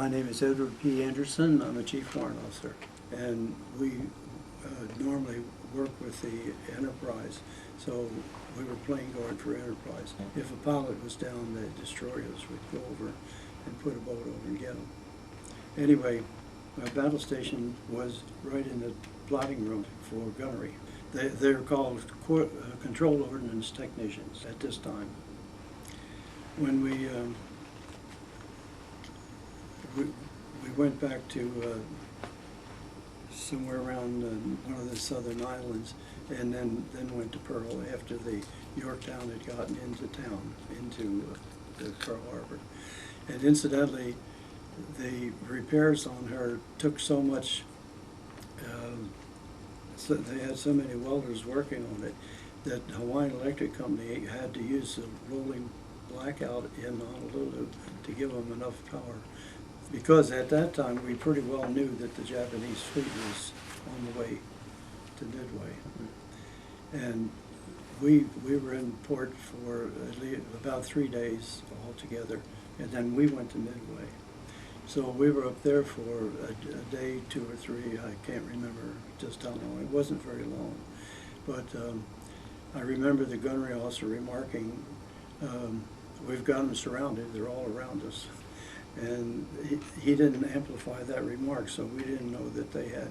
My name is Edward P. Anderson. I'm a Chief Warrant Officer, and we normally work with the Enterprise, so we were plane guard for Enterprise. If a pilot was down, the destroyers would go over and put a boat over and get them. Anyway, my battle station was right in the plotting room for gunnery. They're called control ordnance technicians at this time. When we went back to somewhere around one of the southern islands, and then went to Pearl after the Yorktown had gotten into town, into Pearl Harbor. And incidentally, the repairs on her took so much, so they had so many welders working on it, that Hawaiian Electric Company had to use a rolling blackout in Honolulu to give them enough power. Because at that time, we pretty well knew that the Japanese fleet was on the way to Midway. And we were in port for at least about 3 days altogether, and then we went to Midway. So we were up there for a day, 2 or 3, I can't remember just how long. It wasn't very long. But I remember the gunnery officer remarking, we've got them surrounded, they're all around us. And he didn't amplify that remark, so we didn't know that they had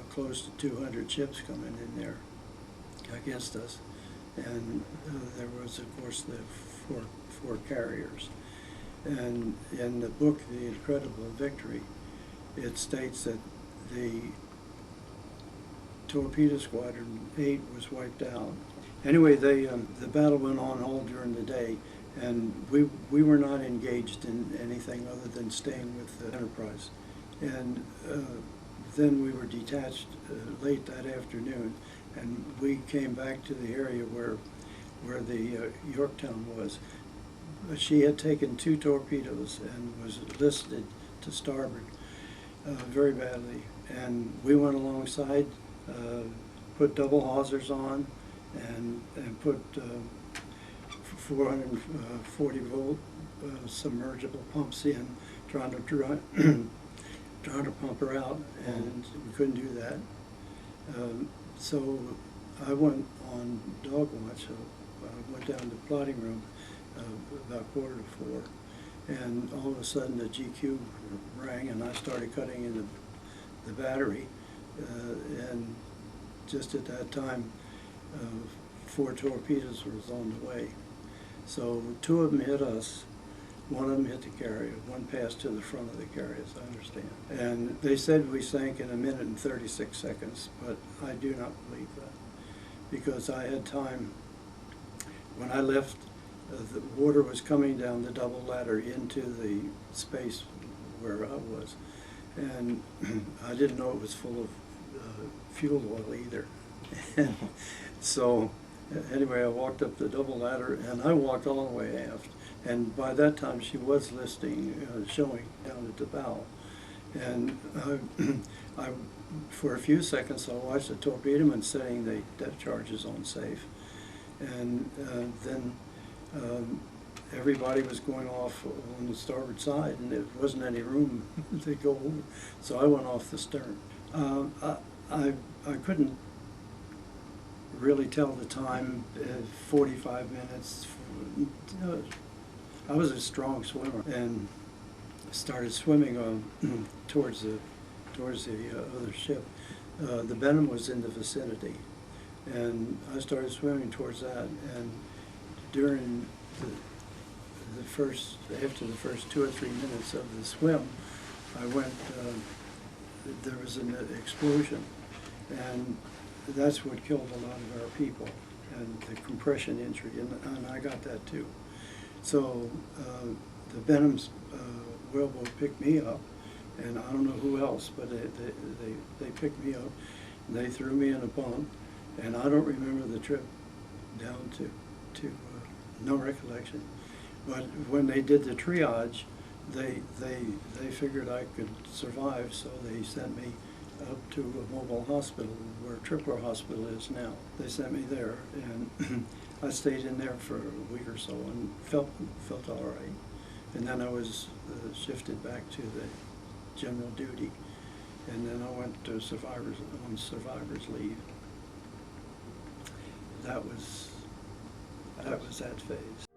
close to 200 ships coming in there against us. And there was, of course, the four carriers. And in the book, The Incredible Victory, it states that the Torpedo Squadron 8 was wiped out. Anyway, the battle went on all during the day, and we were not engaged in anything other than staying with the Enterprise. And then we were detached late that afternoon, and we came back to the area where the Yorktown was. She had taken 2 torpedoes and was listed to starboard very badly. And we went alongside, put double hawsers on, and put 440 volt submergible pumps in, trying to pump her out, and we couldn't do that. So I went on dog watch. So I went down to the plotting room about 3:45, and all of a sudden the GQ rang, and I started cutting in the battery, and just at that time 4 torpedoes was on the way. So 2 of them hit us, 1 of them hit the carrier, 1 passed to the front of the carrier, as I understand. And they said we sank in 1 minute and 36 seconds, but I do not believe that, because I had time. When I left, the water was coming down the double ladder into the space where I was, and I didn't know it was full of fuel oil either. And so anyway, I walked up the double ladder, and I walked all the way aft. And by that time, she was listing, showing down at the bow. And for a few seconds, I watched the torpedoman setting the depth charges on safe. And then everybody was going off on the starboard side, and there wasn't any room to go over. So I went off the stern. I couldn't really tell the time, 45 minutes. I was a strong swimmer, and started swimming towards the other ship. The Benham was in the vicinity, and I started swimming towards that. And during after the first 2 or 3 minutes of the swim, I went. There was an explosion, and that's what killed a lot of our people, and the compression injury, and I got that too. So the Benham's whaleboat picked me up, and I don't know who else, but they picked me up, and they threw me in a bunk, and I don't remember the trip down to no recollection. But when they did the triage, they figured I could survive, so they sent me up to a mobile hospital where Tripler Hospital is now. They sent me there, and I stayed in there for a week or so and felt all right. And then I was shifted back to the general duty, and then I went to survivor's leave. That was that phase.